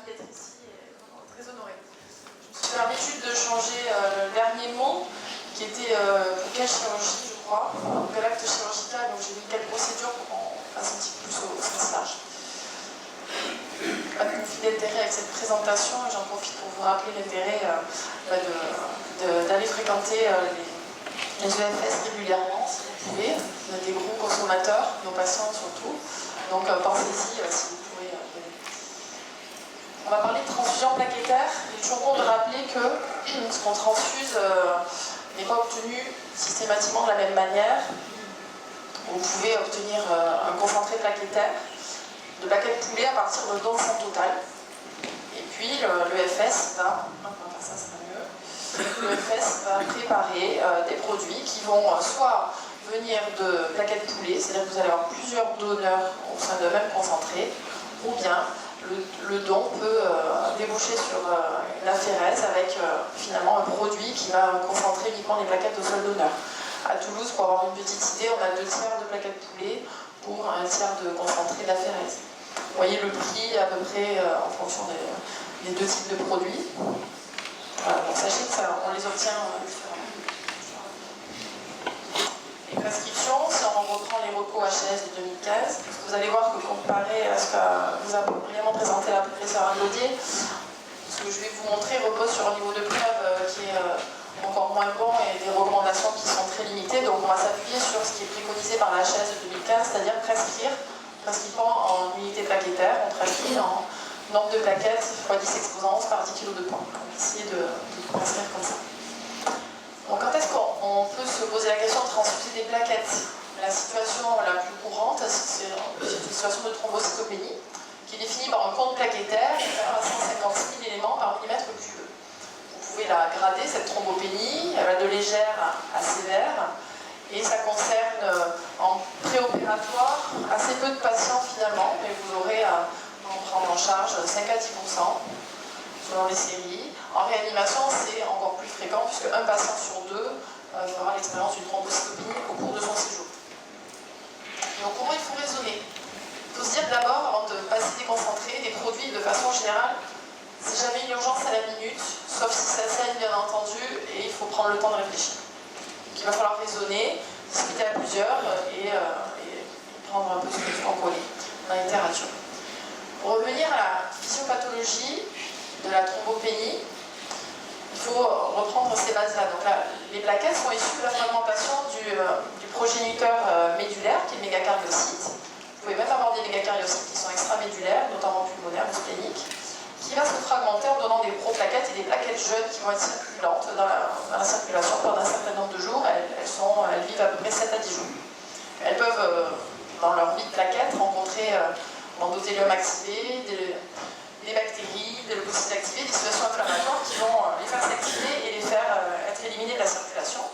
ravi d'être ici et vraiment très honorée. Je me suis permis juste de changer le dernier mot qui était quelle chirurgie, je crois, quel acte chirurgical, donc j'ai mis quelle procédure pour qu'on fasse un petit peu plus au sens large. Pas de conflit d'intérêt avec cette présentation, et j'en profite pour vous rappeler l'intérêt d'aller fréquenter les EFS régulièrement, si vous pouvez. On a des gros consommateurs, nos patients surtout, donc pensez-y si vous pouvez venir. On va parler de transfusion plaquettaire. Il est toujours bon de rappeler que ce qu'on transfuse n'est pas obtenu systématiquement de la même manière. Vous pouvez obtenir un concentré plaquettaire de plaquettes poulet à partir de dons sang total. Et puis l'EFS va, on va faire ça sera mieux, l'EFS va préparer des produits qui vont soit venir de plaquettes poulet, c'est-à-dire que vous allez avoir plusieurs donneurs au sein d'un même concentré, ou bien le don peut déboucher sur une aphérèse avec finalement un produit qui va concentrer uniquement les plaquettes au seul donneur. À Toulouse, pour avoir une petite idée, on a 2 tiers de plaquettes poulet pour 1 tiers de concentré d'aphérèse. Vous voyez le prix à peu près en fonction des 2 types de produits. Voilà, donc sachez qu'on les obtient différemment. Les prescriptions, si on reprend les recos HLS de 2015, vous allez voir que comparé à ce que vous a brillamment présenté la professeure Angaudier, ce que je vais vous montrer repose sur un niveau de preuve qui est encore moins bon et des recommandations qui sont très limitées. Donc on va s'appuyer sur ce qui est préconisé par la HLS de 2015, c'est-à-dire prescrivant en unité plaquettaire. On traduit en nombre de plaquettes x 10 exposants par 10 kg de poids. On va essayer de prescrire comme ça. Donc quand est-ce qu'on peut se poser la question de transfuser des plaquettes? La situation la plus courante, c'est une situation de thrombocytopénie qui est définie par un compte plaquettaire inférieur à 150 000 éléments par millimètre cube. Vous pouvez la grader, cette thrombopénie, elle va de légère à sévère, et ça concerne en préopératoire assez peu de patients finalement, mais vous aurez à en prendre en charge 5 à 10% selon les séries. En réanimation, c'est encore plus fréquent puisque un patient sur 2 fera l'expérience d'une thrombocytopénie au cours de son séjour. Donc comment il faut raisonner? Il faut se dire d'abord, avant de passer des concentrés, des produits de façon générale, c'est jamais une urgence à la minute, sauf si ça saigne bien entendu, et il faut prendre le temps de réfléchir. Donc il va falloir raisonner, discuter à plusieurs et prendre un peu ce que vous en connaissez dans la littérature. Pour revenir à la physiopathologie de la thrombopénie, il faut reprendre ces bases-là. Donc là, les plaquettes sont issues de la fragmentation du progéniteur médulaire, qui est le mégacaryocyte. Vous pouvez même avoir des mégacaryocytes qui sont extramédulaires, notamment pulmonaires ou spléniques, qui va se fragmenter en donnant des proplaquettes et des plaquettes jeunes qui vont être circulantes dans la circulation pendant un certain nombre de jours. Elles vivent à peu près 7 à 10 jours. Elles peuvent, dans leur vie de plaquettes, rencontrer l'endothélium activé, des bactéries, des leucocytes activés, des situations inflammatoires qui vont les faire s'activer et les faire être éliminées de la circulation.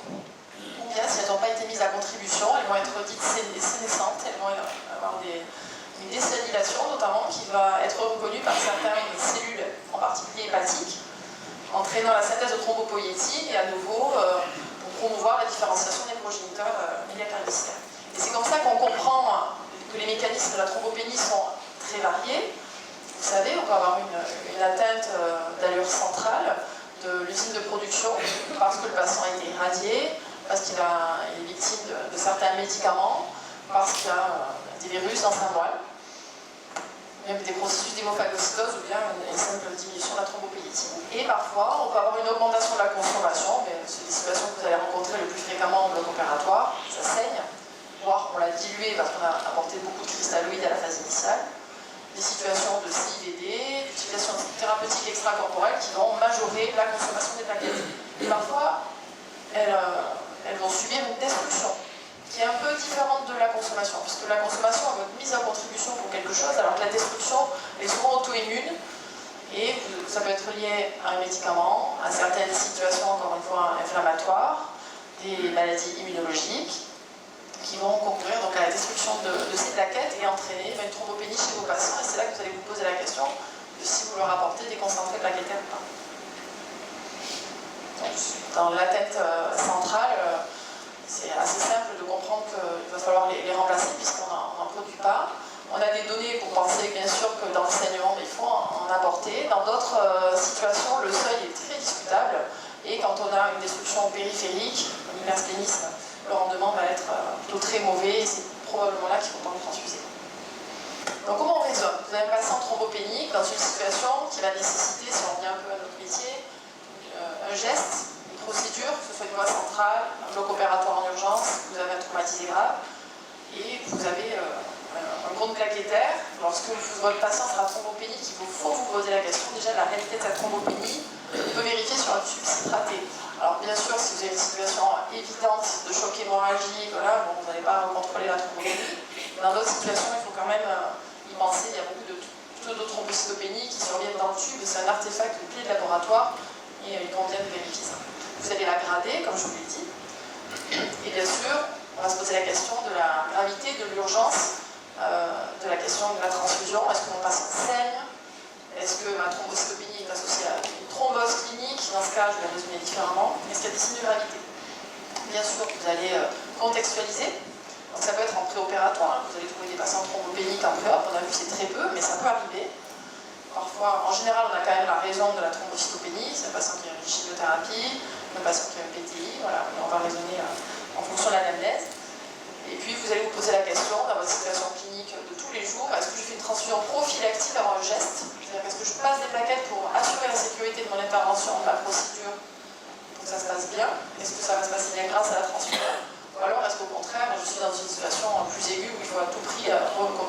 Ou bien, si elles n'ont pas été mises à contribution, elles vont être dites sénescentes, elles vont avoir une décellulation notamment qui va être reconnue par certaines cellules, en particulier hépatiques, entraînant la synthèse de thrombopoïétine et à nouveau pour promouvoir la différenciation des progéniteurs mégacaryocytaires. Et c'est comme ça qu'on comprend que les mécanismes de la thrombopénie sont très variés. Vous savez, on peut avoir une atteinte d'allure centrale de l'usine de production parce que le patient a été irradié, parce qu'il est victime de certains médicaments, parce qu'il y a des virus dans sa moelle, même des processus d'hémophagocytose ou bien une simple diminution de la thrombopénitéine. Et parfois, on peut avoir une augmentation de la consommation, mais c'est des situations que vous allez rencontrer le plus fréquemment en bloc opératoire, ça saigne, voire on l'a dilué parce qu'on a apporté beaucoup de cristalloïdes à la phase initiale. Des situations de CIVD, d'utilisation thérapeutique extracorporelle qui vont majorer la consommation des plaquettes. Et parfois, elles vont subir une destruction qui est un peu différente de la consommation, puisque la consommation va être mise en contribution pour quelque chose, alors que la destruction est souvent auto-immune, et ça peut être lié à un médicament, à certaines situations, encore une fois, inflammatoires, des maladies immunologiques, qui vont concourir donc à la destruction de ces plaquettes et entraîner une thrombopénie chez vos patients. Et c'est là que vous allez vous poser la question de si vous leur apportez des concentrés plaquettaires ou pas. Donc, dans l'atteinte centrale, c'est assez simple de comprendre qu'il va falloir les remplacer puisqu'on n'en produit pas. On a des données pour penser bien sûr que dans le saignement, il faut en apporté. Dans d'autres situations, le seuil est très discutable. Et quand on a une destruction périphérique, un hypersplénisme, le rendement va être plutôt très mauvais et c'est probablement là qu'il faut pas le transfuser. Donc comment on raisonne? Vous avez un patient thrombopénique dans une situation qui va nécessiter, si on revient un peu à notre métier, un geste, une procédure, que ce soit une voie centrale, un bloc opératoire en urgence, vous avez un traumatisé grave, et vous avez un gros plaquettaire. Lorsque votre patient sera thrombopénique, il faut vous poser la question déjà de la réalité de sa thrombopénie. On peut vérifier sur un tube citraté. Alors bien sûr, si vous avez une situation évidente de choc hémorragique, voilà, bon, vous n'allez pas contrôler la thrombopénie. Dans d'autres situations, il faut quand même y penser. Il y a beaucoup de pseudo-thrombocytopénie qui surviennent dans le tube. C'est un artefact de clé de laboratoire et il convient de vérifier ça. Vous allez la grader, comme je vous l'ai dit. Et bien sûr, on va se poser la question de la gravité, de l'urgence, de la question de la transfusion. Est-ce que mon patient saigne? Est-ce que ma thrombocytopénie est associée à une thrombose clinique? Dans ce cas, je vais résumer différemment. Est-ce qu'il y a des signes de gravité? Bien sûr, vous allez contextualiser. Donc ça peut être en préopératoire. Vous allez trouver des patients thrombopéniques en pré-op. On a vu que c'est très peu, mais ça peut arriver. Parfois, en général, on a quand même la raison de la thrombocytopénie. C'est un patient qui a une chimiothérapie, un patient qui a un PTI. Voilà, on va raisonner en fonction de l'anamnèse. Et puis, vous allez vous poser la question, dans votre situation clinique de tous les jours, est-ce que je fais une transfusion prophylactique avant le geste? C'est-à-dire, est-ce que je passe des plaquettes pour assurer la sécurité de mon intervention, de ma procédure, pour que ça se passe bien? Est-ce que ça va se passer bien grâce à la transfusion? Ou alors, est-ce qu'au contraire, je suis dans une situation plus aiguë où il faut à tout prix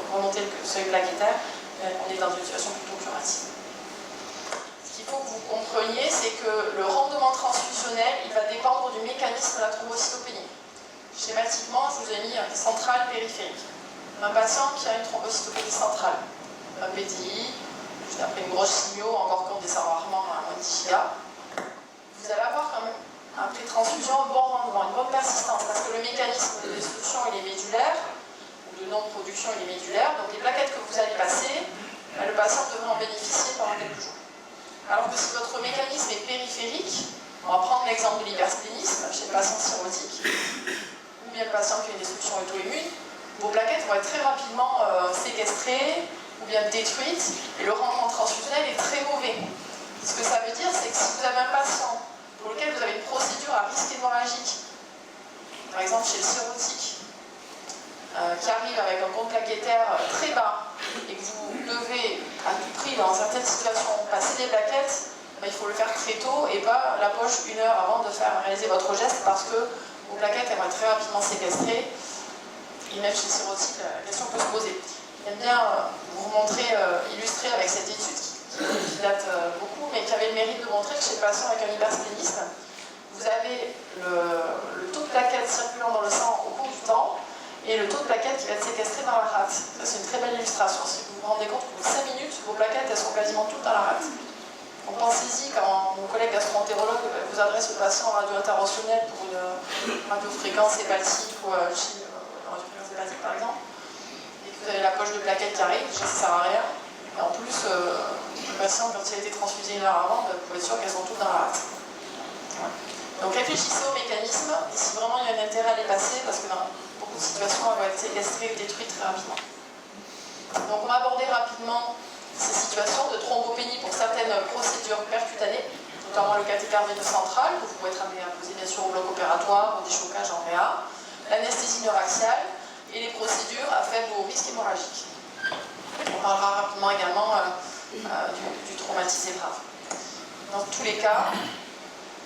remonter le seuil plaquettaire? On est dans une situation plutôt curative. Ce qu'il faut que vous compreniez, c'est que le rendement transfusionnel, il va dépendre du mécanisme de la thrombocytopénie. Schématiquement, je vous ai mis centrale périphérique. Un patient qui a une thrombocytopénie centrale, un PTI, juste après une grosse chimio, encore qu'on descend rarement à moins de 10 giga, vous allez avoir quand même, après transfusion, un bon rendement, une bonne persistance, parce que le mécanisme de destruction, il est médulaire, ou de non-production, il est médulaire, donc les plaquettes que vous allez passer, le patient devrait en bénéficier pendant quelques jours. Alors que si votre mécanisme est périphérique, on va prendre l'exemple de l'hypersplénisme chez le patient cirrhotique, ou bien le patient qui a une destruction auto-immune, vos plaquettes vont être très rapidement séquestrées ou bien détruites et le rendement transfusionnel est très mauvais. Ce que ça veut dire, c'est que si vous avez un patient pour lequel vous avez une procédure à risque hémorragique, par exemple chez le cirrhotique, qui arrive avec un compte plaquettaire très bas et que vous devez à tout prix dans certaines situations passer des plaquettes, ben, il faut le faire très tôt et pas la poche 1 heure avant de faire réaliser votre geste parce que vos plaquettes elles vont être très rapidement séquestrées. Et même chez le cirrhotique, la question peut se poser. J'aime bien vous montrer, illustrer avec cette étude qui date beaucoup, mais qui avait le mérite de montrer que chez le patient avec un hypersplénisme, vous avez le taux de plaquettes circulant dans le sang au cours du temps et le taux de plaquettes qui va être séquestré dans la rate. Ça, c'est une très belle illustration. Si vous vous rendez compte qu'au bout de 5 minutes, vos plaquettes elles sont quasiment toutes dans la rate. Donc pensez-y quand mon collègue gastro-entérologue vous adresse au patient en radio interventionnelle pour une radiofréquence hépatique ou radiofréquence hépatique par exemple, et que vous avez la poche de plaquettes qui arrive, déjà ça sert à rien. Et en plus, le patient, quand il a été transfusé 1 heure avant, vous pouvez être sûr qu'elles sont toutes dans la rate. Ouais. Donc réfléchissez au mécanisme, et si vraiment il y a un intérêt à les passer, parce que dans beaucoup de situations, elles vont être séquestrées ou détruites très rapidement. Donc on va aborder rapidement ces situations de thrombopénie pour certaines procédures percutanées, notamment le cathéter veineux central, que vous pouvez être amené à poser bien sûr au bloc opératoire ou des chocages en réa, l'anesthésie neuraxiale et les procédures à faible risque hémorragique. On parlera rapidement également du traumatisé grave. Dans tous les cas,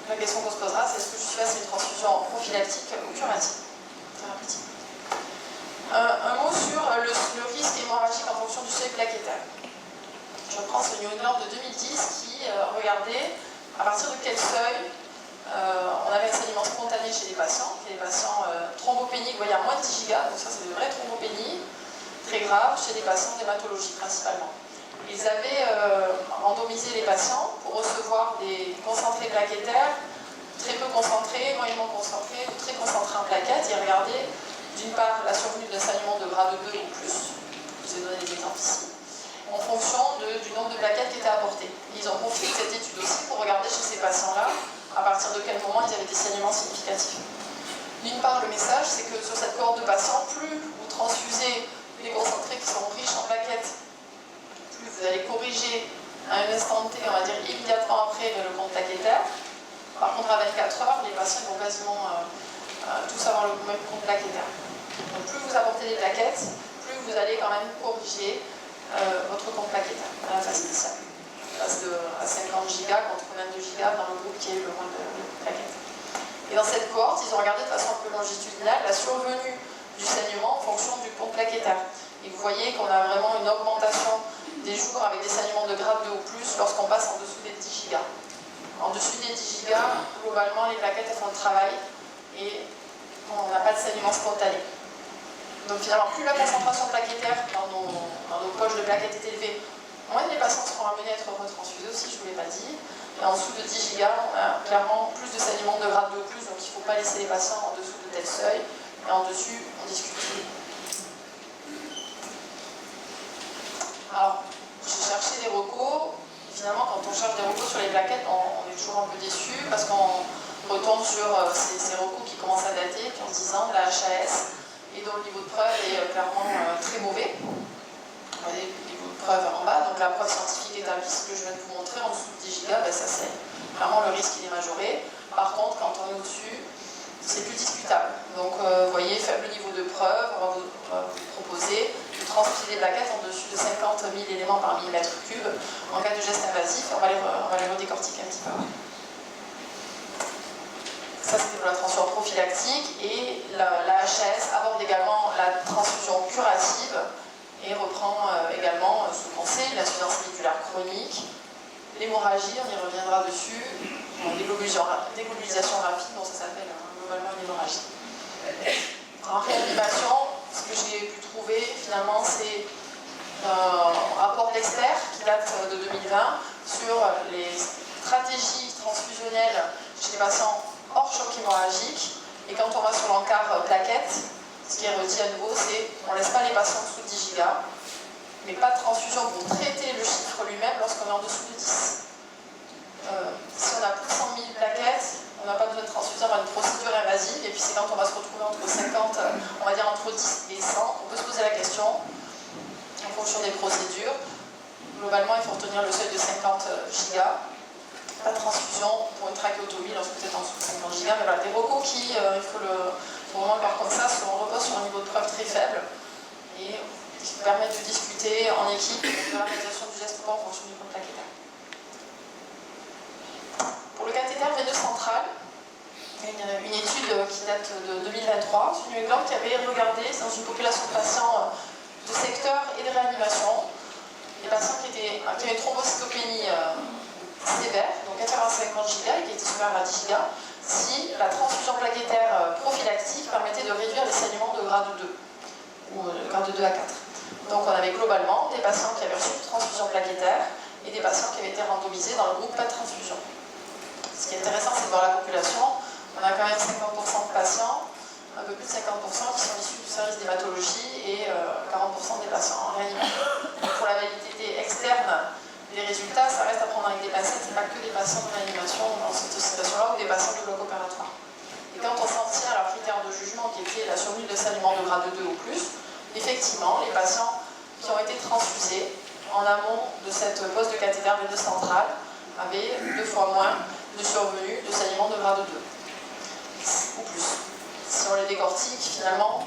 la question qu'on se posera, c'est est-ce que je suis face à une transfusion prophylactique ou curative? Thérapeutique. Un mot sur le risque hémorragique en fonction du seuil plaquettaire. Je reprends ce New England de 2010 qui regardait à partir de quel seuil on avait un saignement spontané chez les patients, qui est les patients thrombopéniques, vous voyez, à moins de 10 gigas, donc ça c'est de vraies thrombopénies, très graves, chez des patients d'hématologie principalement. Ils avaient randomisé les patients pour recevoir des concentrés plaquettaires, très peu concentrés, moyennement concentrés ou très concentrés en plaquettes. Ils regardaient d'une part la survenue d'un saignement de grade 2 ou plus, je vous ai donné des exemples ici, en fonction du nombre de plaquettes qui étaient apportées. Ils ont profité de cette étude aussi pour regarder chez ces patients-là à partir de quel moment ils avaient des saignements significatifs. D'une part, le message, c'est que sur cette cohorte de patients, plus vous transfusez les concentrés qui sont riches en plaquettes, plus vous allez corriger à un instant T, on va dire immédiatement après le compte plaquettaire. Par contre, à 24 heures, les patients vont quasiment tous avoir le même compte plaquettaire. Donc plus vous apportez des plaquettes, plus vous allez quand même corriger votre compte plaquettaire à la phase initiale. On passe à 50 gigas contre 22 gigas dans le groupe qui est le moins de plaquettes. Et dans cette cohorte, ils ont regardé de façon un peu longitudinale la survenue du saignement en fonction du compte plaquettaire. Et vous voyez qu'on a vraiment une augmentation des jours avec des saignements de grade 2 ou plus lorsqu'on passe en dessous des 10 gigas. En dessus des 10 gigas, globalement, les plaquettes elles font le travail et on n'a pas de saignement spontané. Donc finalement, plus la concentration plaquettaire dans nos poches de plaquettes est élevée, moins les patients seront amenés à être retransfusés aussi, je ne vous l'ai pas dit. Et en dessous de 10 gigas, on a clairement plus de saignements de grade 2 ou plus, donc il ne faut pas laisser les patients en dessous de tel seuil. Et en dessus, on discute. Alors, j'ai cherché des recos. Finalement, quand on cherche des recos sur les plaquettes, on est toujours un peu déçu parce qu'on retombe sur ces recos qui commencent à dater, qui ont 10 ans, de la HAS, et dont le niveau de preuve est clairement très mauvais. Vous voyez le niveau de preuve en bas, donc la preuve scientifique établie, ce que je viens de vous montrer, en dessous de 10 gigas, ben ça c'est clairement le risque il est majoré. Par contre, quand on est au-dessus, c'est plus discutable. Donc, vous voyez, faible niveau de preuve, on va vous proposer de transfuser des plaquettes en dessus de 50 000 éléments par millimètre cube. En cas de geste invasif, on va les redécortiquer un petit peu. Ça, c'était pour la transfusion prophylactique. Et la HAS aborde également la transfusion curative et reprend également ce qu'on sait, l'insuffisance médulaire chronique, l'hémorragie, on y reviendra dessus, déglobalisation rapide, bon, ça s'appelle globalement une hémorragie. En réanimation, ce que j'ai pu trouver finalement, c'est un rapport d'experts qui date de 2020 sur les stratégies transfusionnelles chez les patients hors choc hémorragique. Et quand on va sur l'encart plaquette, ce qui est redit à nouveau, c'est qu'on ne laisse pas les patients en dessous de 10 gigas, mais pas de transfusion pour traiter le chiffre lui-même lorsqu'on est en dessous de 10. Si on a plus de 100 000 plaquettes, on n'a pas besoin de transfusion par une procédure invasive, et puis c'est quand on va se retrouver entre 50, on va dire entre 10 et 100, on peut se poser la question, en fonction des procédures. Globalement, il faut retenir le seuil de 50 gigas. Pas de transfusion pour une trachéotomie lorsque vous êtes en dessous de 50 gigas, mais voilà, des recos qui, il faut vraiment le voir comme ça, reposent sur un niveau de preuve très faible, et qui permettent de discuter en équipe de la réalisation du geste en fonction du compte plaquettaire. Pour le cathéter veineux central, il y a une étude qui date de 2023 sur New England qui avait regardé dans une population de patients de secteur et de réanimation, des patients qui avaient une thrombocytopénie sévère, donc inférieure à 50 gigas et qui étaient supérieurs à 10 gigas, si la transfusion plaquettaire prophylactique permettait de réduire les saignements de grade 2, ou de grade 2 à 4. Donc on avait globalement des patients qui avaient reçu une transfusion plaquettaire et des patients qui avaient été randomisés dans le groupe pas de transfusion. Ce qui est intéressant, c'est de voir la population. On a quand même 50% de patients, un peu plus de 50% qui sont issus du service d'hématologie et 40% des patients en réanimation. Pour la validité externe des résultats, ça reste à prendre avec des pincettes, ce n'est pas que des patients de réanimation dans cette situation-là ou des patients de bloc opératoire. Et quand on s'en tient à leur critère de jugement qui était la survenue de saignement de grade 2 ou plus, effectivement, les patients qui ont été transfusés en amont de cette pose de cathéter veineux central avaient 2 fois moins de survenue de saignement de grade 2 ou plus. Si on les décortique, finalement,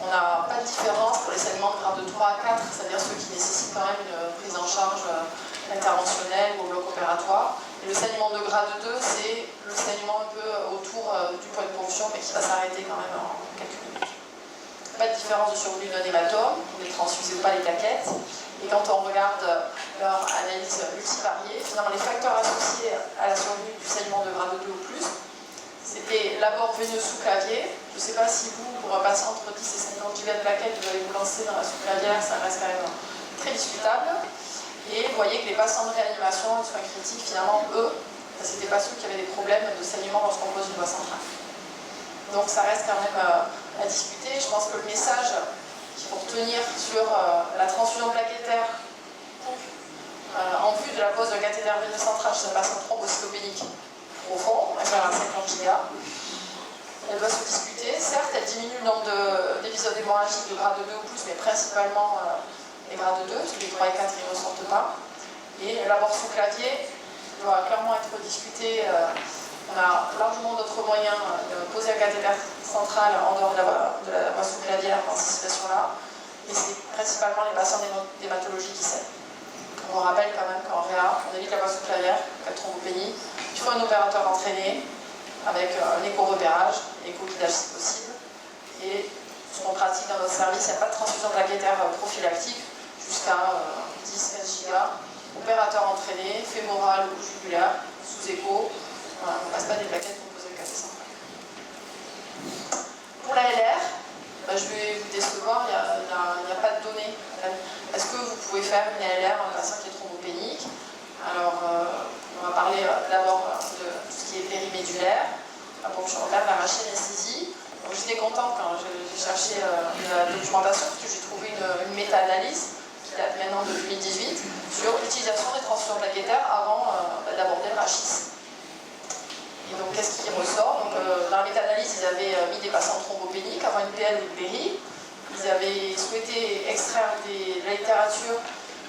on n'a pas de différence pour les saignements de grade 3 à 4, c'est-à-dire ceux qui nécessitent quand même une prise en charge interventionnelle ou au bloc opératoire. Et le saignement de grade 2, c'est le saignement un peu autour du point de ponction, mais qui va s'arrêter quand même en quelques minutes. Pas de différence de survenue d'un hématome, on ne les transfuse pas les plaquettes. Et quand on regarde leur analyse multivariée, finalement les facteurs associés à la survenue du saignement de grade 2 ou plus, c'était l'abord veineux sous-clavier. Je ne sais pas si vous, pour un patient entre 10 et 50 gigas de plaquettes, vous allez vous lancer dans la sous-clavière, ça reste quand même très discutable. Et vous voyez que les patients de réanimation, les soins critiques, finalement, eux, c'était pas ceux qui avaient des problèmes de saignement lorsqu'on pose une voie centrale. Donc ça reste quand même à discuter. Je pense que le message qu'il faut retenir sur la transfusion plaquettaire en vue de la pose de cathéter veineux central chez un patient thrombocytopénique profond, inférieur à 50 gigas, elle doit se discuter. Certes, elle diminue le nombre d'épisodes hémorragiques de grade 2 ou plus, mais principalement les grades 2, parce que les 3 et 4 ils ne ressortent pas. Et l'abord sous clavier doit clairement être discuté. On a largement d'autres moyens de poser un cathéter central en dehors de la voie sous-clavière dans ces situations-là. Et c'est principalement les patients d'hématologie qui saignent. On rappelle quand même qu'en réa, on évite la voie sous-clavière, cas de thrombopénie. Il faut un opérateur entraîné avec un écho-repérage, écho-guidage si possible. Et ce qu'on pratique dans notre service, il n'y a pas de transfusion plaquettaire prophylactique jusqu'à 10-15 gigas. Opérateur entraîné, fémoral ou jugulaire, sous écho. Voilà, on ne passe pas des plaquettes pour poser le cathé central. Pour la LR, je vais vous décevoir, il n'y a pas de données. Est-ce que vous pouvez faire une LR à un patient qui est thrombopénique? Alors, on va parler d'abord de tout ce qui est périmédulaire. Pour que je regarde l'arachy-anesthésie. J'étais contente quand j'ai cherché la documentation, parce que j'ai trouvé une méta-analyse qui date maintenant de 2018 sur l'utilisation des transfusions plaquettaires avant d'aborder le rachis. Et donc, qu'est-ce qui ressort? Donc, dans la méta-analyse, ils avaient mis des patients thrombopéniques avant une PL ou une péri. Ils avaient souhaité extraire de la littérature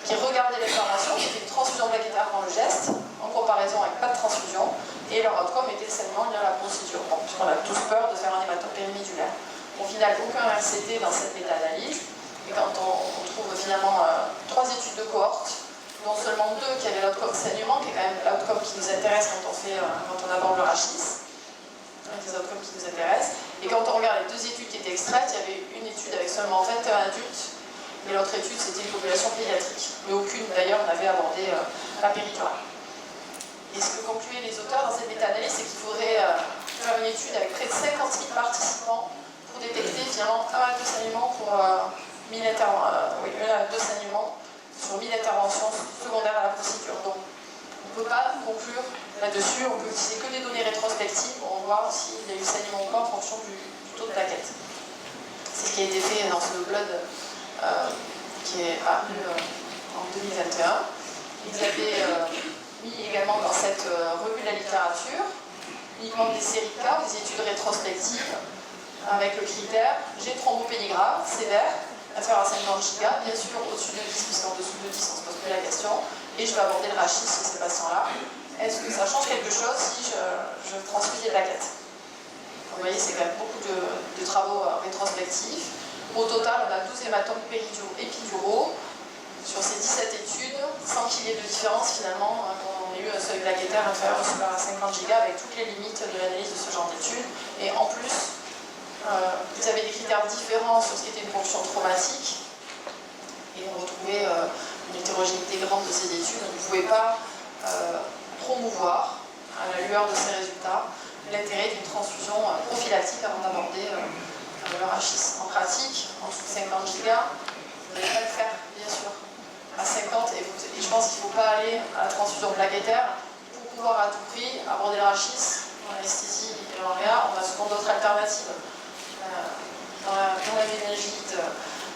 qui regardait l'information, qui fait une transfusion plaquettaire dans le geste, en comparaison avec pas de transfusion, et leur outcome était le saignement lié à la procédure. Bon, puisqu'on a tous peur de faire un hématome périmédulaire. Au final, aucun RCT dans cette méta-analyse, et quand on trouve finalement 3 études de cohorte, dont seulement 2 qui avaient l'outcome saignement, qui est quand même l'outcome qui nous intéresse quand on aborde le rachis, des outcomes qui nous intéressent. Et quand on regarde les 2 études qui étaient extraites, il y avait une étude avec seulement 21 adultes, et l'autre étude c'était une population pédiatrique. Mais aucune d'ailleurs n'avait abordé la péridurale. Et ce que concluaient les auteurs dans cette méta-analyse, c'est qu'il faudrait faire une étude avec près de 50 000 participants pour détecter finalement un à 2 saignements pour 1000 saignements sur 1000 interventions secondaires à la procédure. Donc, on ne peut pas conclure là-dessus, on peut utiliser que des données rétrospectives pour voir s'il y a eu saignement ou pas en fonction du taux de plaquette. C'est ce qui a été fait dans ce blood qui est paru en 2021. Ils avaient mis également dans cette revue de la littérature uniquement des séries de cas, des études rétrospectives avec le critère j'ai thrombopénie grave, sévère, inférieur à 50 gigas, bien sûr au-dessus de 10, puisqu'en dessous de 10 on se pose plus la question, et je vais aborder le rachis sur ces patients-là. Est-ce que ça change quelque chose si je transfuse des plaquettes? Vous voyez, c'est quand même beaucoup de travaux rétrospectifs. Au total, on a 12 hématomes épiduraux sur ces 17 études, sans qu'il y ait de différence finalement, quand on a eu un seuil plaquettaire inférieur ou supérieur à 50 gigas, avec toutes les limites de l'analyse de ce genre d'études. Et en plus, vous avez des critères différents sur ce qui était une fonction traumatique, et on retrouvait une hétérogénéité grande de ces études. On ne pouvait pas promouvoir, à la lueur de ces résultats, l'intérêt d'une transfusion prophylactique avant d'aborder le rachis. En pratique, en dessous de 50 gigas, vous n'allez pas le faire, bien sûr. À 50, et je pense qu'il ne faut pas aller à la transfusion plaquettaire pour pouvoir à tout prix aborder le rachis. En anesthésie et en réa, on a souvent d'autres alternatives. Dans la méningite,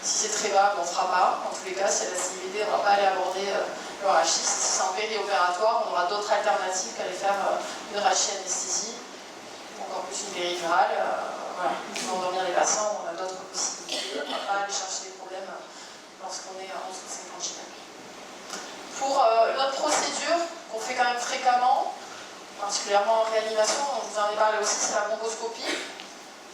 si c'est très vague, on ne fera pas. En tous les cas, si il y a la CIVD, on ne va pas aller aborder le rachis. Si c'est en périopératoire, on aura d'autres alternatives qu'aller faire une rachis-anesthésie, encore plus une péridurale. Voilà, il faut endormir les patients, on a d'autres possibilités. On ne va pas aller chercher des problèmes lorsqu'on est en dessous de 50 gigas. Pour notre procédure, qu'on fait quand même fréquemment, particulièrement en réanimation, on vous en a parlé aussi, c'est la bronchoscopie.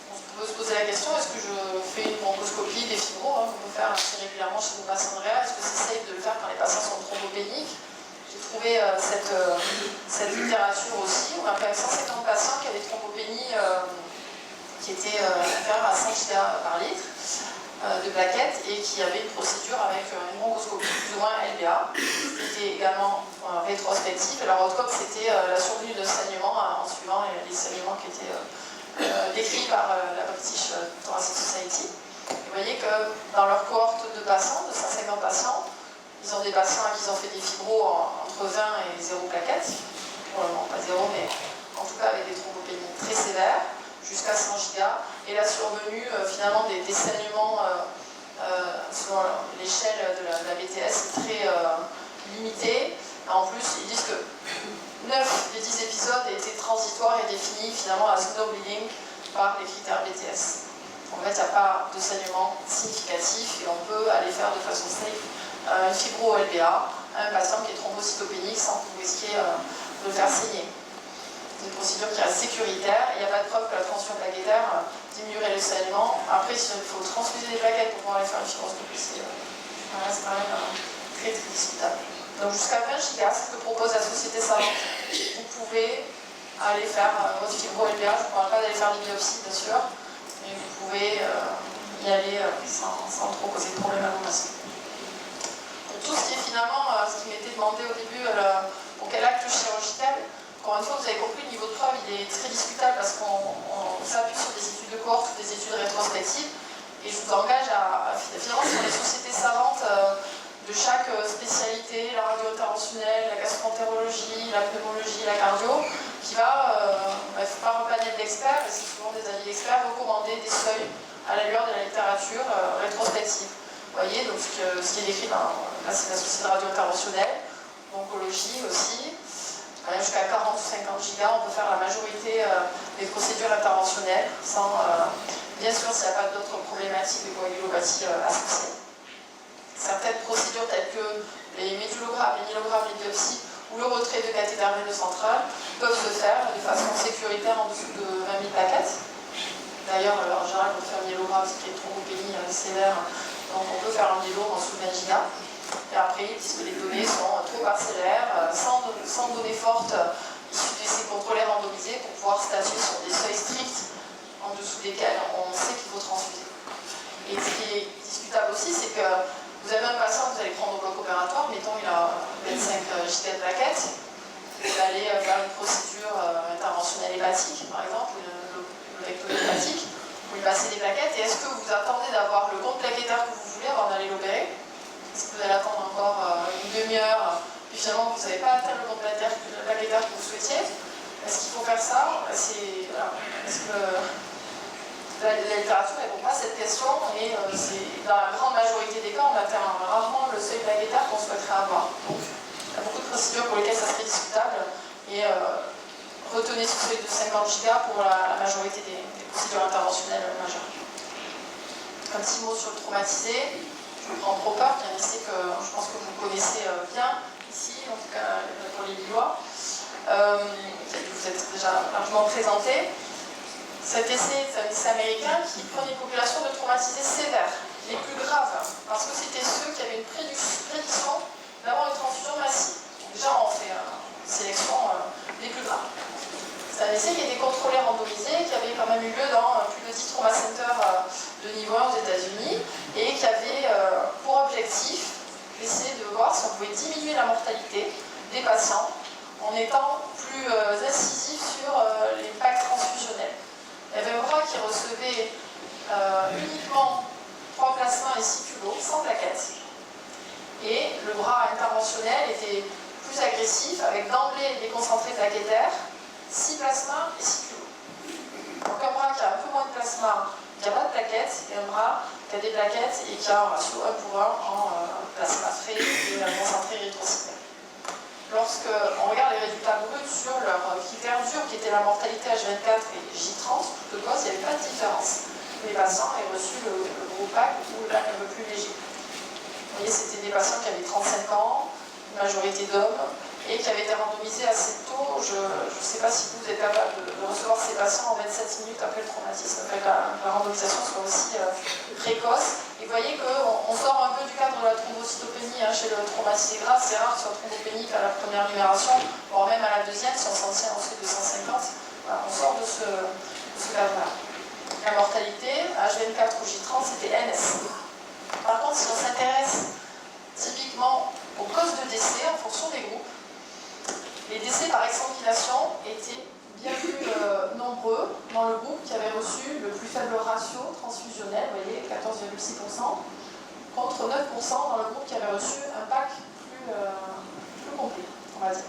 On peut se poser la question, est-ce que je fais une bronchoscopie des fibros, qu'on peut faire assez régulièrement chez nos patients de réa, est-ce que c'est safe de le faire quand les patients sont thrombopéniques? J'ai trouvé cette littérature aussi, on a quand même 150 patients qui avaient thrombopénie qui était inférieure à 100 gigas par litre de plaquettes et qui avait une procédure avec une bronchoscopie plus ou moins LBA. C'était également rétrospectif, et leur outcome c'était la survenue de saignements en suivant les saignements qui étaient décrit par la British Thoracic Society. Et vous voyez que dans leur cohorte de patients, de 150 patients, ils ont des patients à qui ils ont fait des fibros entre 20 et 0 plaquettes, probablement pas 0, mais en tout cas avec des thrombopénies très sévères, jusqu'à 100 gigas, et la survenue finalement des saignements selon l'échelle de la BTS est très limitée. En plus, ils disent que 9 des 10 épisodes étaient transitoires et définis finalement à snowbleeding par les critères BTS. En fait, il n'y a pas de saignement significatif et on peut aller faire de façon safe une fibro-LBA un patient qui est thrombocytopénique sans que vous risquiez de le faire saigner. C'est une procédure qui reste sécuritaire. Il n'y a pas de preuve que la transfusion plaquettaire diminuerait le saignement. Après, s'il faut transfuser des plaquettes pour pouvoir aller faire une fibroscopie, c'est quand même très très discutable. Donc jusqu'à 20 gigas, ce que propose la société savante, vous pouvez aller faire votre fibro-LBA. Je ne parle pas d'aller faire des biopsies, bien sûr, mais vous pouvez y aller sans trop causer de problème à vos patients. Pour tout ce qui est finalement, ce qui m'était demandé au début, pour quel acte chirurgical, encore une fois, vous avez compris, le niveau de preuve il est très discutable parce qu'on s'appuie sur des études de cohorte ou des études rétrospectives. Et je vous engage finalement sur les sociétés savantes de chaque spécialité, la radio-interventionnelle, la gastroentérologie, la pneumologie, la cardio, qui va, par un panel d'experts, et c'est souvent des avis d'experts, recommander des seuils à la lueur de la littérature rétrospective. Vous voyez, donc ce qui est décrit dans là, c'est la société radio-interventionnelle, oncologie aussi. Jusqu'à 40 ou 50 gigas, on peut faire la majorité des procédures interventionnelles, sans, bien sûr, s'il n'y a pas d'autres problématiques de coagulopathie associées. Certaines procédures telles que les médulogrammes, les myélogrammes, les biopsies ou le retrait de cathéter veineux central peuvent se faire de façon sécuritaire en dessous de 20 000 plaquettes. D'ailleurs, en général, on peut faire un myélogramme, ce qui est une thrombopénie sévère, donc on peut faire un myélo en dessous de 20 gigas. Et après, ils disent que les données sont trop parcellaires, sans données fortes issues d'essais contrôlés randomisés pour pouvoir statuer sur des seuils stricts en dessous desquels on sait qu'il faut transfuser. Et ce qui est discutable aussi, c'est que vous avez un patient que vous allez prendre au bloc opératoire, mettons il a 25 gigas de plaquettes, vous allez faire une procédure interventionnelle hépatique, par exemple, le recto hépatique, vous lui passez des plaquettes, et est-ce que vous attendez d'avoir le compte plaquettaire que vous voulez avant d'aller l'opérer? Est-ce que vous allez attendre encore une demi-heure, puis finalement vous n'avez pas atteint le compte plaquettaire que vous souhaitiez? Est-ce qu'il faut faire ça? Est-ce que la littérature ne répond pas à cette question? Et dans la grande majorité des cas, on atteint rarement le seuil plaquettaire qu'on souhaiterait avoir. Donc, il y a beaucoup de procédures pour lesquelles ça serait discutable. Et retenez ce seuil de 50 gigas pour la majorité des procédures interventionnelles majeures. Un petit mot sur le traumatisé. Je prends trop peur, qui est un essai que je pense que vous connaissez bien ici, en tout cas pour les Lillois, vous êtes déjà largement présenté. Cet essai, c'est un essai américain qui prenait une population de traumatisés sévères, les plus graves, parce que c'était ceux qui avaient une prédiction d'avoir une transfusion massive. Donc déjà, on fait une sélection des plus graves. C'est un essai qui a été contrôlé, randomisé, qui avait quand même eu lieu dans plus de 10 trauma centers de niveau 1 aux États-Unis et qui avait pour objectif d'essayer de voir si on pouvait diminuer la mortalité des patients en étant plus incisif sur l'impact transfusionnel. Il y avait un bras qui recevait uniquement 3 plasmas et 6 culots, sans plaquettes. Et le bras interventionnel était plus agressif, avec d'emblée des concentrés plaquettaires, 6 plasmas et 6 culots. Donc un bras qui a un peu moins de plasma, qui n'a pas de plaquettes, et un bras qui a des plaquettes et qui a un ratio 1 pour 1 en plasma frais et concentré érythrocytaire. Lorsqu'on regarde les résultats bruts sur leur critère dur, qui était la mortalité H24 et J30, de cause, il n'y avait pas de différence. Les patients avaient reçu le gros pack ou le pack un peu plus léger. Vous voyez, c'était des patients qui avaient 35 ans, une majorité d'hommes, et qui avaient été randomisés assez tôt. Je ne sais pas si vous êtes capable de recevoir ces patients en 27 minutes après le traumatisme, après que la randomisation soit aussi précoce. Et vous voyez qu'on sort un peu du cadre de la thrombocytopénie chez le traumatisé grave. C'est rare que ce soit thrombopénique à la première numération, voire même à la deuxième, si on s'en tient ensuite de 150. Voilà, on sort de ce cadre-là. La mortalité, H24 ou J30, c'était NS. Par contre, si on s'intéresse typiquement aux causes de décès en fonction des groupes, les décès par exsanguination étaient bien plus nombreux dans le groupe qui avait reçu le plus faible ratio transfusionnel, vous voyez, 14,6%, contre 9% dans le groupe qui avait reçu un pack plus complet, on va dire.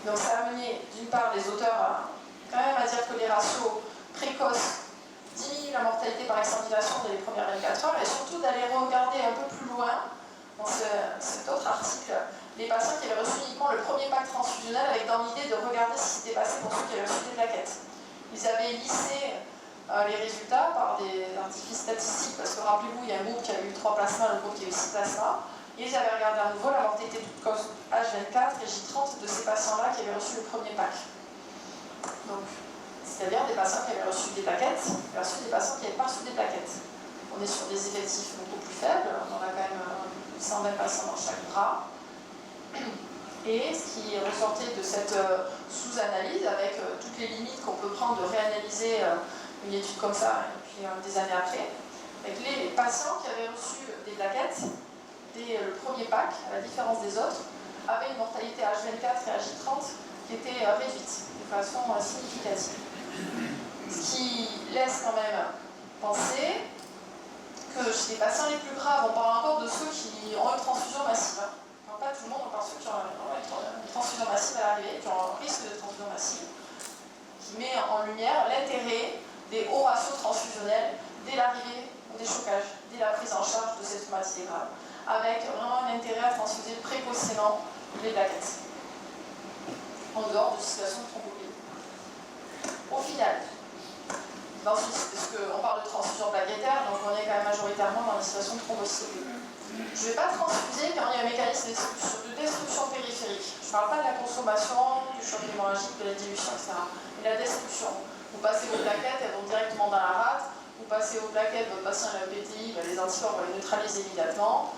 Donc ça a amené d'une part les auteurs quand même à dire que les ratios précoces diminuent la mortalité par exsanguination dès les premières 24 heures, et surtout d'aller regarder un peu plus loin dans cet autre article, les patients qui avaient reçu uniquement le premier pack transfusionnel avec dans l'idée de regarder ce qui s'était passé pour ceux qui avaient reçu des plaquettes. Ils avaient lissé les résultats par des artifices statistiques, parce que rappelez-vous, il y a un groupe qui a eu 3 plasmas, un groupe qui a eu 6 plasmas, Et j'avais regardé à nouveau la mortalité toute cause H24 et J30 de ces patients-là qui avaient reçu le premier pack. Donc, c'est-à-dire des patients qui avaient reçu des plaquettes versus des patients qui n'avaient pas reçu des plaquettes. On est sur des effectifs beaucoup plus faibles, on a quand même 120 patients dans chaque bras. Et ce qui ressortait de cette sous-analyse, avec toutes les limites qu'on peut prendre de réanalyser une étude comme ça, et puis des années après, avec les patients qui avaient reçu des plaquettes dès le premier pack, à la différence des autres, avaient une mortalité H24 et H30 qui était réduite de façon significative. Ce qui laisse quand même penser que chez les patients les plus graves, on parle encore de ceux qui ont une transfusion massive. Pas tout le monde, on parle de ceux qui ont une transfusion massive à l'arrivée, qui ont un risque de transfusion massive, qui met en lumière l'intérêt des hauts ratios transfusionnels dès l'arrivée des chocages, dès la prise en charge de cette traumatisée grave, avec vraiment un intérêt à transfuser précocement les plaquettes, en dehors de situations de thrombopénie. Au final, parce qu'on parle de transfusion plaquettaire, donc on est quand même majoritairement dans des situations de thrombocytopénie. Je ne vais pas transfuser quand il y a un mécanisme de destruction périphérique. Je ne parle pas de la consommation, du choc hémorragique, de la dilution, etc. Mais la destruction. Vous passez vos plaquettes, elles vont directement dans la rate. Vous passez vos plaquettes, votre patient a un PTI, les anticorps vont les neutraliser immédiatement.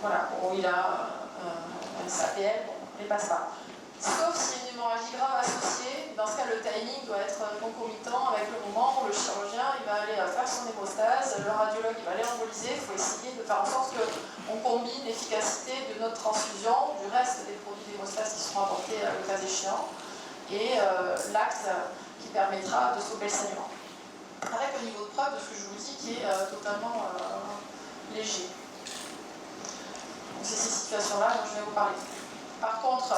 Voilà, bon, il a un SAPL, bon, on ne les passe pas. Sauf s'il y a une hémorragie grave associée, dans ce cas le timing doit être concomitant avec le moment où le chirurgien il va aller faire son hémostase, le radiologue il va aller emboliser, il faut essayer de faire en sorte qu'on combine l'efficacité de notre transfusion, du reste des produits d'hémostase qui seront apportés le cas échéant, et l'acte qui permettra de stopper le saignement. Avec un niveau de preuve de ce que je vous dis qui est totalement léger. Donc c'est ces situations-là dont je vais vous parler. Par contre,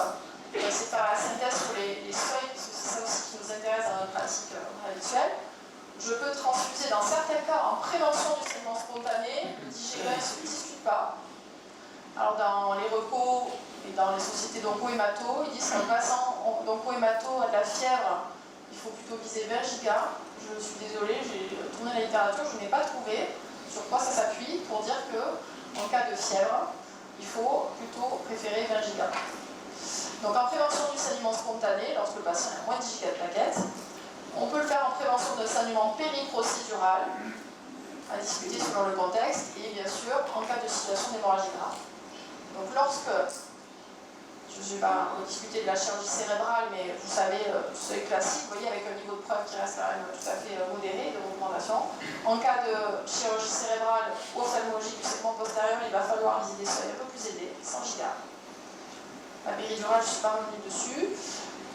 c'est faire la synthèse sur les seuils, parce que c'est ça aussi qui nous intéresse dans notre pratique habituelle. Je peux transfuser dans certains cas en prévention du saignement spontané, le DIGA ne se discute pas. Alors dans les recos et dans les sociétés d'onco-hémato, ils disent qu'un patient d'onco-hémato a de la fièvre, il faut plutôt viser 20 gigas. Je suis désolée, j'ai tourné la littérature, je n'ai pas trouvé sur quoi ça s'appuie pour dire qu'en cas de fièvre, il faut plutôt préférer 20 gigas. Donc en prévention du saignement spontané, lorsque le patient a moins de 10 gigas de plaquettes, on peut le faire en prévention de saignement périprocédural, à discuter selon le contexte, et bien sûr en cas de situation d'hémorragie grave. Donc lorsque, je ne vais pas discuter de la chirurgie cérébrale, mais vous savez, c'est classique, vous voyez, avec un niveau de preuve qui reste quand même tout à fait modéré de recommandation. En cas de chirurgie cérébrale ophtalmologique du segment postérieur, il va falloir viser des seuils un peu plus élevés, 100 gigas. La péridurale, je ne suis pas revenue dessus.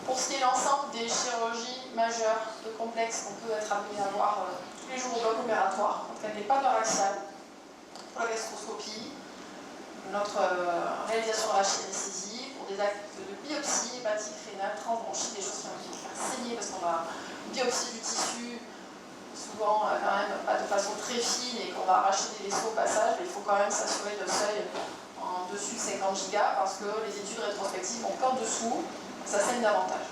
Pour ce qui est l'ensemble des chirurgies majeures de complexes qu'on peut être amené à voir tous les jours au bloc opératoire, donc elle n'est pas d'heure axiale, pour la gastroscopie, notre réalisation de rachis-anesthésie, pour des actes de biopsie, hépatique, rénale, transbronchique, des choses qui vont faire saigner parce qu'on va biopsier du tissu, souvent quand même pas de façon très fine et qu'on va arracher des vaisseaux au passage, mais il faut quand même s'assurer de seuil en dessus de 50 gigas parce que les études rétrospectives ont qu'en dessous, ça saigne davantage.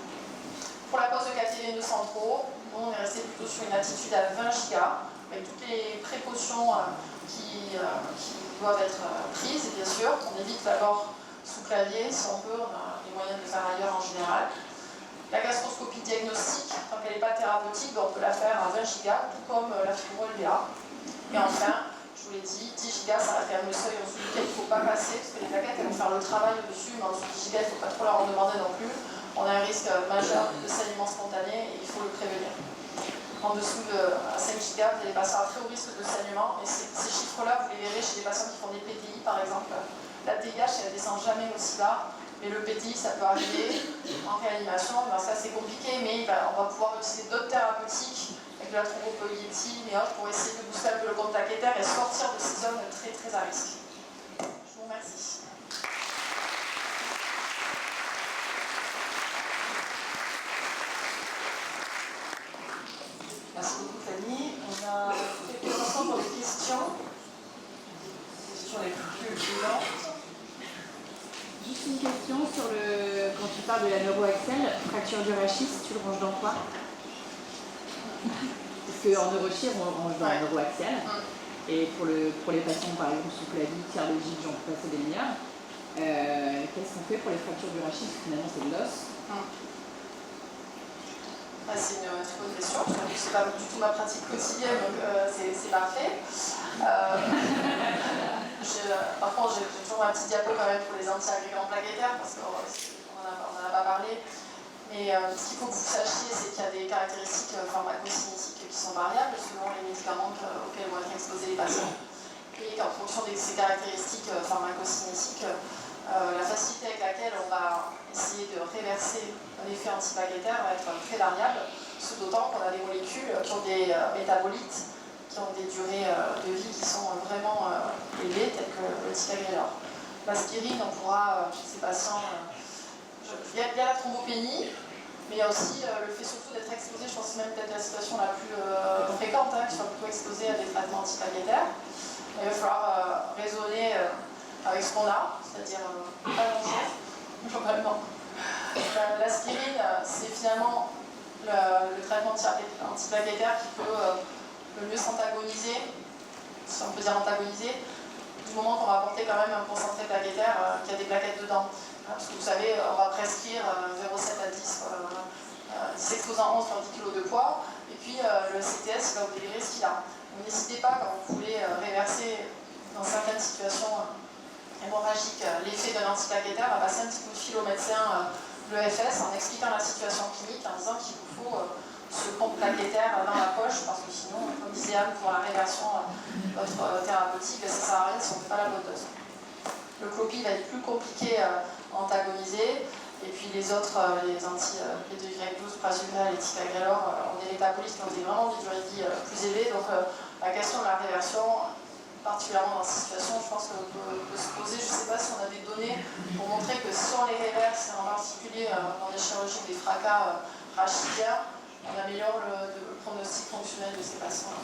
Pour la pose de cathé veineux centraux, on est resté plutôt sur une attitude à 20 gigas, avec toutes les précautions qui doivent être prises, et bien sûr, on évite d'abord sous clavier, si on peut, on a les moyens de le faire ailleurs en général. La gastroscopie diagnostique, tant qu'elle n'est pas thérapeutique, on peut la faire à 20 gigas, tout comme la fibro-LVA. Et enfin, je vous l'ai dit, 10 gigas, ça reste quand même le seuil en dessous duquel il ne faut pas passer, parce que les plaquettes, elles vont faire le travail au-dessus, mais en dessous de 10 gigas, il ne faut pas trop leur en demander non plus. On a un risque majeur de saignement spontané et il faut le prévenir. En dessous de 5 gigas, vous allez passer à très haut risque de saignement, et ces chiffres-là, vous les verrez chez des patients qui font des PTI, par exemple. La TIH, elle ne descend jamais aussi bas, mais le PTI, ça peut arriver en réanimation. Ben, ça, c'est compliqué, mais on va pouvoir utiliser d'autres thérapeutiques, avec de la thrombopoïétine et autres, pour essayer de booster un peu le compte plaquettaire et sortir de ces zones très très à risque. Je vous remercie. Merci beaucoup Fanny. On a quelques instants pour les questions. Les questions les plus violentes. Juste une question sur quand tu parles de la neuroaxiale, fracture du rachis, tu le ranges dans quoi? Parce qu'en neurochir, on range dans la neuroaxiale. Et pour les patients, par exemple, sous clavie, cardiologique, j'en peux passer des milliards. Qu'est-ce qu'on fait pour les fractures du rachis? Finalement, c'est de l'os. C'est une très bonne question. Je trouve que c'est pas du tout ma pratique quotidienne, donc c'est parfait. Par contre, j'ai toujours un petit diapo quand même pour les antiagrégants plaquettaires, parce qu'on n'en a pas parlé. Mais ce qu'il faut que vous sachiez, c'est qu'il y a des caractéristiques pharmacocinétiques qui sont variables selon les médicaments auxquels vont être exposés les patients. Et qu'en fonction de ces caractéristiques pharmacocinétiques, la facilité avec laquelle on va essayer de réverser un effet antiplaquettaire va être très variable, ce d'autant qu'on a des molécules qui ont des métabolites, qui ont des durées de vie qui sont vraiment élevées, telles que le ticagrelor. L'aspirine, on pourra, chez ces patients, il y a la thrombopénie, mais il y a aussi le fait surtout d'être exposé, je pense même peut-être la situation la plus fréquente, qu'ils soient plutôt exposés à des traitements antiplaquettaires. Il va falloir raisonner avec ce qu'on a, c'est-à-dire pas grand-chose, globalement. L'aspirine, c'est finalement le traitement antiplaquettaire qui peut le mieux s'antagoniser, si on peut dire antagoniser, du moment qu'on va apporter quand même un concentré plaquettaire qui a des plaquettes dedans. Parce que vous savez, on va prescrire 0,7 à 10, 10 exposants 11 sur 10 kg de poids, et puis le CTS il va vous délivrer ce qu'il a. Donc n'hésitez pas, quand vous voulez réverser dans certaines situations hémorragiques l'effet d'un antiplaquettaire, à passer un petit coup de fil au médecin de l'EFS en expliquant la situation clinique, en disant qu'il vous faut ce compte plaquettaire dans la poche, parce que sinon, comme disait Anne, pour la réversion de votre thérapeutique, ça ne sert à rien si on ne fait pas la bonne dose. Le clopid va être plus compliqué à antagoniser, et puis les autres, les anti-P2Y12, prasugrel et ticagrelor, ont des métabolites qui ont vraiment des durées de vie plus élevées. Donc la question de la réversion, particulièrement dans ces situations, je pense qu'on peut se poser. Je ne sais pas si on a des données pour montrer que si on les réverse, en particulier dans des chirurgies, des fracas rachidiens, on améliore le pronostic fonctionnel de ces patients.